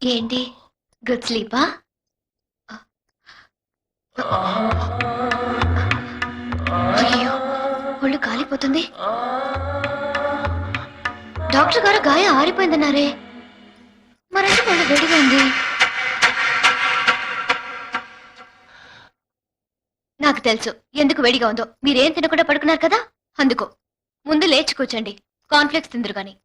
ఏంటి గుడ్ స్లీపా? అయ్యో ఒళ్ళు కాలిపోతుంది. డాక్టర్ గారు గాయం ఆరిపోయిందన్నారే, మరంటే ఒళ్ళు వేడిగా ఉంది. నాకు తెలుసు ఎందుకు వేడిగా ఉందో. మీరేం తినకుండా పడుకున్నారు కదా, అందుకో. ముందు లేచి కూర్చోండి, కాన్ఫ్లెక్స్ తిందురు గాని.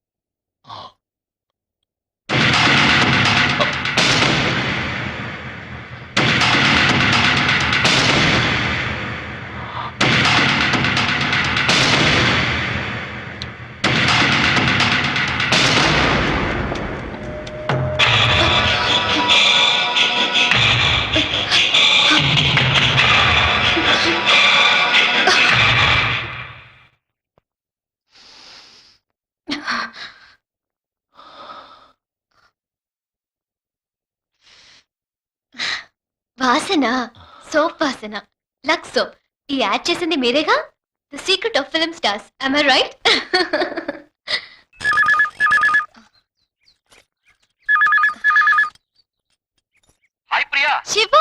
వాసన సోప్ వాసన, లక్స్ సోప్. ఈ యాడ్ చేసింది మీరేగా. The secret of film stars. am I right? Hi Priya. Shiva,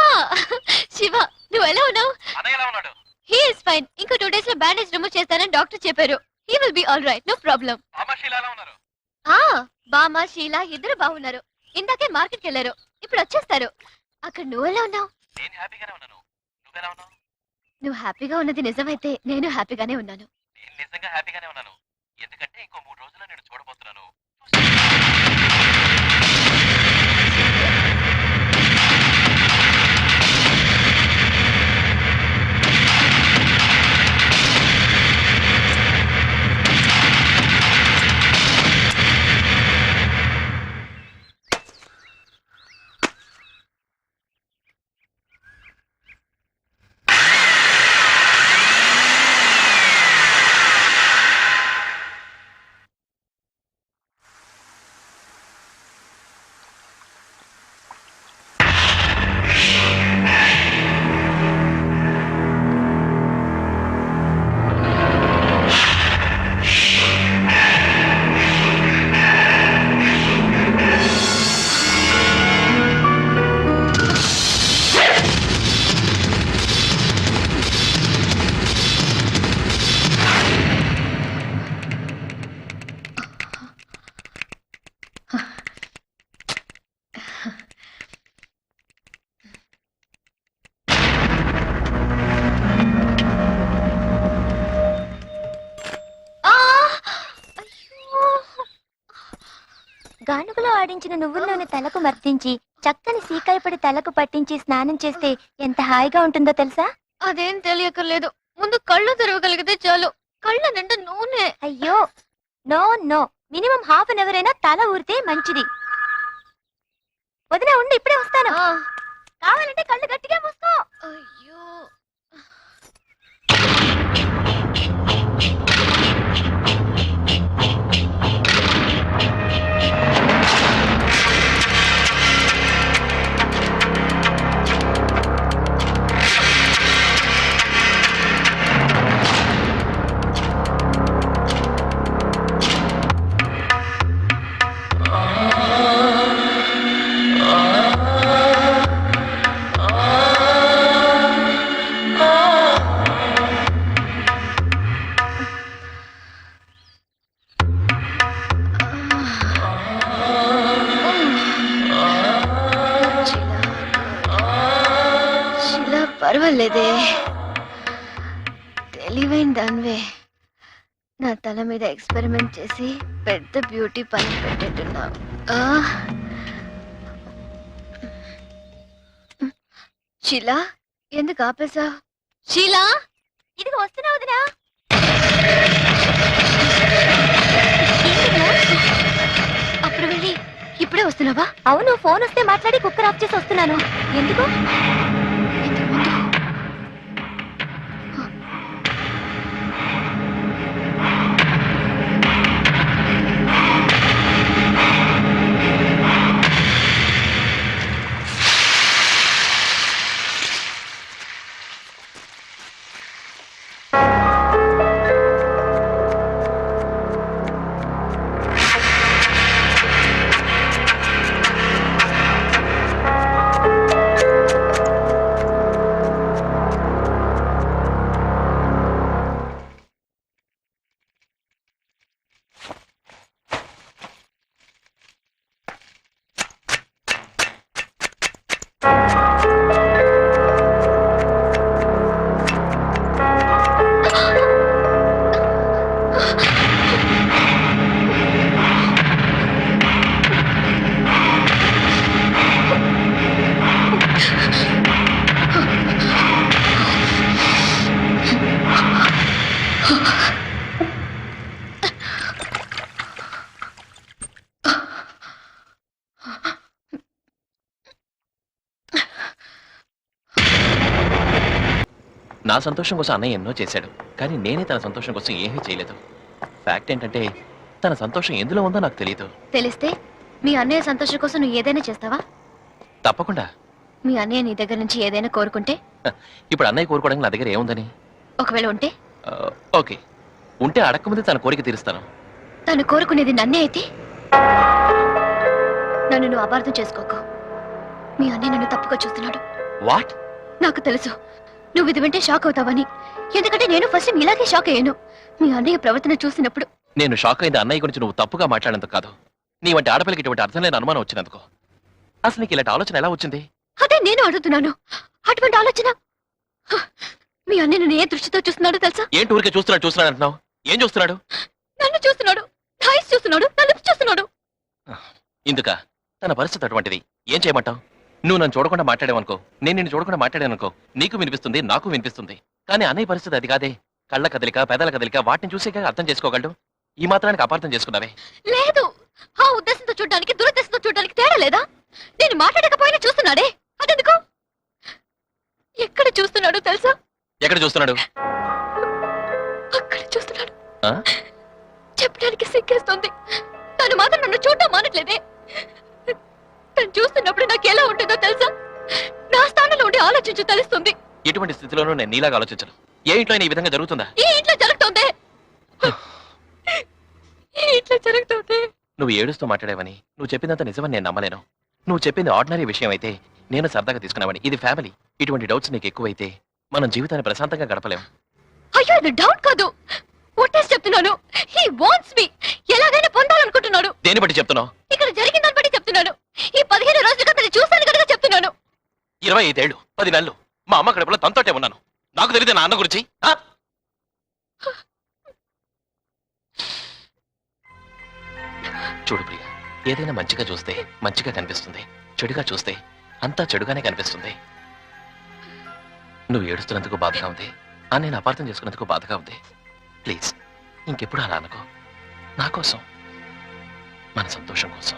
Shiva నువ్వు ఎలా ఉన్నావు? అన్నయ్య ఎలా ఉన్నాడు? He is fine. ఇంకో 2 days లో బ్యాండేజ్ రిమూవ్ చేస్తానని డాక్టర్ చెప్పారు. He will be all right, no problem. అమ్మ శీల ఎలా ఉన్నారు? బామ్మ షీలా ఇద్దరు బాగున్నారు. ఇందాకే మార్కెట్కి వెళ్ళారు, ఇప్పుడు వచ్చేస్తారు. అక్కడ నువ్వు ఎలా ఉన్నావు? నేను హ్యాపీగానే ఉన్నాను. నువ్వెలా ఉన్నావు? నువ్వు హ్యాపీగా ఉన్నది నిజమైతే నేను హ్యాపీగానే ఉన్నాను. నేను నిజంగా హ్యాపీగానే ఉన్నాను. ఎందుకంటే ఇంకో 3 రోజుల్లో నేను చూడబోతున్నాను. గానుగలో ఆడించిన నువ్వుల్లోని తలకు మర్తించి చక్కని సీకాయపడి తలకు పట్టించి స్నానం చేస్తే ఎంత హాయిగా ఉంటుందో తెలుసా? అదేం తెలియకలేదు. ముందు కళ్ళు తెరవగలిగితే చాలు. కళ్ళ నిండా నూనె. అయ్యో no no, minimum half an hour అయినా తల ఊరితే మంచిది. వదిన ఉండి ఇప్పుడే వస్తాను. కావాలంటే కళ్ళు గట్టిగా మూసుకో. అయ్యో పర్వాలేదే, తెలివైన దానివే. నా తల మీద ఎక్స్పెరిమెంట్ చేసి పెద్ద బ్యూటీ పని పెట్టేట్టున్నావు. షీలా, ఎందుకు ఆపేశావు? షీలా, ఇదిగో వస్తున్నా వదినా. అప్పుడు వెళ్ళి ఇప్పుడే వస్తున్నావా? అవును, ఫోన్ వస్తే మాట్లాడి కుక్కర్ ఆఫ్ చేసి వస్తున్నాను. ఎందుకు? నా సంతోషం కోసం అన్నయ్య ఎన్నో చేశాడు, కానీ నేనే తన సంతోషం కోసం ఏమీ చేయలేదు. ఫ్యాక్ట్ ఏంటంటే తన సంతోషం ఎందులో ఉందో నాకు తెలియదు. తెలిస్తే మీ అన్నయ్య సంతోషం కోసం నువ్వు ఏదైనా చేస్తావా? తప్పకుండా. మీ అన్నయ్య నీ దగ్గర నుంచి ఏదైనా కోరుకుంటే? ఇప్పుడు అన్నయ్య కోరుకోవడానికి నా దగ్గర ఏముందని? ఒకవేళ ఉంటే? ఓకే, ఉంటే అడక్కముందే తన కోరిక తీరుస్తాను. తను కోరుకునేది నన్నే అయితే? నన్ను నువ్వు అపార్థం చేసుకోకు. మీ అన్నయ్య నన్ను తప్పుగా చూస్తున్నాడు. వాట్? నాకు తెలుసు నువ్వు ఇది వింటే షాక్ అవుతావని, ఎందుకంటే నేను ఫస్ట్ ఇలాగే షాక్ అయ్యాను మీ అన్నయ్య ప్రవర్తన చూసినప్పుడు. నేను షాక్ అయింది అన్నయ్య గురించి నువ్వు తప్పుగా మాట్లాడేందుకు కాదు, నీ వంటి ఆడపిల్లకి ఇటువంటి అర్థం లేని అనుమానం వచ్చినందుకు. అసలు నీకు ఇలాంటి ఆలోచన ఎలా వచ్చింది? అదే నేను అడుగుతున్నాను. అటువంటి ఆలోచన మీ అన్నయ్య నన్ను ఏ దృష్టితో చూస్తున్నాడో తెలుసా? ఏంటి ఊరికే చూస్తున్నాడు అంటున్నావు? ఏం చూస్తున్నాడు? నన్ను చూస్తున్నాడు, థాయిస్ చూస్తున్నాడు, నా లిప్స్ చూస్తున్నాడు. ఇందుక తన పరిస్థితి అటువంటిది, ఏం చేయమంటావు? నువ్వు నన్ను చూడకుండా మాట్లాడేవనుకో, నేను నిన్ను చూడకుండా మాట్లాడానుకో, నీకు వినిపిస్తుంది, నాకు వినిపిస్తుంది. కానీ అన్నయ్య పరిస్థితి అది కాదే. కళ్ళ కదలిక, పెదల కదలిక, వాటిని చూసే అర్థం చేసుకోగలడు. ఈ మాత్రానికి అపార్థం చేసుకున్నావే. లేదు, ఆ ఉద్దేశంతో చూడడానికి దురుద్దేశంతో చూడడానికి తేడా లేదా? నేను మాట్లాడకపోయినా చూస్తున్నాడే, అదెందుకు? ఎక్కడ చూస్తున్నాడో తెలుసా? ఎక్కడ చూస్తున్నాడు? అక్కడ చూస్తున్నాడు. చెప్పడానికి సిగ్గేస్తుంది. తను మాత్రం నన్ను చూడటం మానట్లేదే. తను చూస్తున్నప్పుడు నాకు ఎలా ఉంటుందో తెలుసా? నా స్థానంలో ఉండి ఆలోచించి తెలుస్తుంది. ఎటువంటి స్థితిలోనూ నేను నీలాగా ఆలోచించను. ఏ ఇంట్లో ఈ విధంగా జరుగుతుందా? ఈ ఇంట్లో జరుగుతుంది. ఈ ఇంట్లో జరుగుతుంది. నువ్వు ఏడుస్తూ మాట్లాడేవని, నువ్వు చెప్పిందంత నిజమని నేను నమ్మలేను. నువ్వు చెప్పింది ఆర్డినరీ విషయం అయితే నేను సరదాగా తీసుకున్నావని. ఇది ఫ్యామిలీ. ఇటువంటి డౌట్స్ నీకు ఎక్కువైతే మనం జీవితాన్ని ప్రశాంతంగా గడపలేం. అయ్యో, ఇది డౌట్ కాదు, ఒట్టేసి చెప్తున్నాను. హీ వాంట్స్ మీ. ఎలాగైనా పొందాలనుకుంటున్నాడు. దేని బట్టి చెప్తున్నావు? ఇక్కడ జరిగిన దాన్ని బట్టి చెప్తున్నాను. ఈ 15 రోజులుగా తను చూస్తాను కనుక చెప్తున్నాను. 25 ఏళ్ళు 10 నెలలు మా అమ్మ కడుపులో తనతోటే ఉన్నాను. నాకు తెలియదు నా అన్న గురించి. చూడు ప్రియ, ఏదైనా మంచిగా చూస్తే మంచిగా కనిపిస్తుంది, చెడుగా చూస్తే అంతా చెడుగానే కనిపిస్తుంది. నువ్వు ఏడుస్తున్నందుకు బాధగా ఉంది, నేను అపార్థం చేసుకున్నందుకు బాధగా ఉంది. ప్లీజ్ ఇంకెప్పుడు అలా అనుకో. నా కోసం, మన సంతోషం కోసం.